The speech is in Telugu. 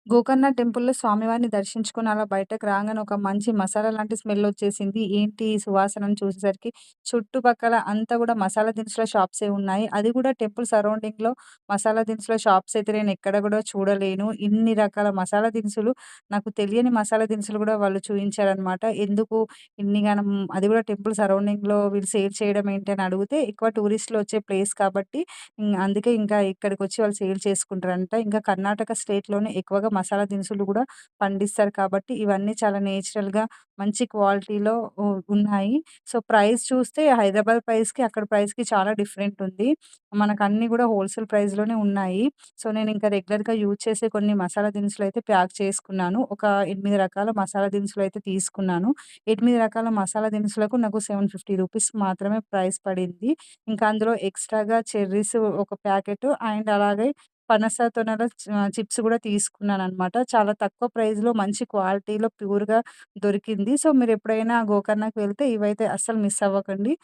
గోకర్ణ టెంపుల్‌లో స్వామివారిని దర్శించుకొని అలా బయటకు రాంగానే ఒక మంచి మసాలా లాంటి స్మెల్లొచ్చేసింది. ఏంటి ఈ సువాసనని చూసేసరికి చుట్టుపక్కల అంతా గూడా మసాలా దినుసుల షాప్సే ఉన్నాయి. అది గూడా టెంపుల్ సరౌండింగ్‌లో మసాలా దినుసుల షాప్స్ అయితే నేనెక్కడ గూడా చూడలేను. ఇన్ని రకాల మసాలా దినుసులు నాకు తెలియని మసాలా దినుసులు గూడా వాళ్ళు చూయించారనమాట. ఎందుకు ఇన్నిగనం అది గూడా టెంపుల్ సరౌండింగ్‌లో వీళ్ళు సేల్ చేయడం ఏంటి అని అడిగితే ఎక్కువ టూరిస్టులు వచ్చే ప్లేస్ కాబట్టి అందుకే ఇంకా ఇక్కడికొచ్చి వాళ్ళు సేల్ చేసుకుంటారంట. ఇంకా కర్ణాటక స్టేట్‌లోనే ఎక్కువగా మసాలా దినుసులు గూడా పండిస్తారు కాబట్టి, ఇవన్నీ చాలా నేచురల్‌గా మంచి క్వాలిటీలో ఉన్నాయి. సో, ప్రైస్ చూస్తే హైదరాబాద్ ప్రైస్‌కి, అక్కడ ప్రైస్‌కి చాలా డిఫరెంట్ ఉంది. మనకన్నీ గూడా హోల్‌సేల్ ప్రైస్‌లోనే ఉన్నాయి. సో, నేనింకా రెగ్యులర్‌గా యూజ్ చేసే కొన్ని మసాలా దినుసులైతే ప్యాక్ చేసుకున్నాను. ఒక 8 రకాల మసాలా దినుసులైతే తీసుకున్నాను. 8 రకాల మసాలా దినుసులకు నాకు రూ. 750 మాత్రమే ప్రైస్ పడింది. ఇంకా అందులో ఎక్స్‌ట్రాగా చెర్రీస్ ఒక ప్యాకెటు అండ్ అలాగే పనస తొనల చిప్స్ గూడా తీసుకున్నాననమాట. చాలా తక్కువ ప్రైస్‌లో మంచి క్వాలిటీలో ప్యూర్‌గా దొరికింది. సో, మీరెప్పుడైనా గోకర్ణకి వెళ్తే ఇవైతే అస్సలు మిస్ అవ్వకండి.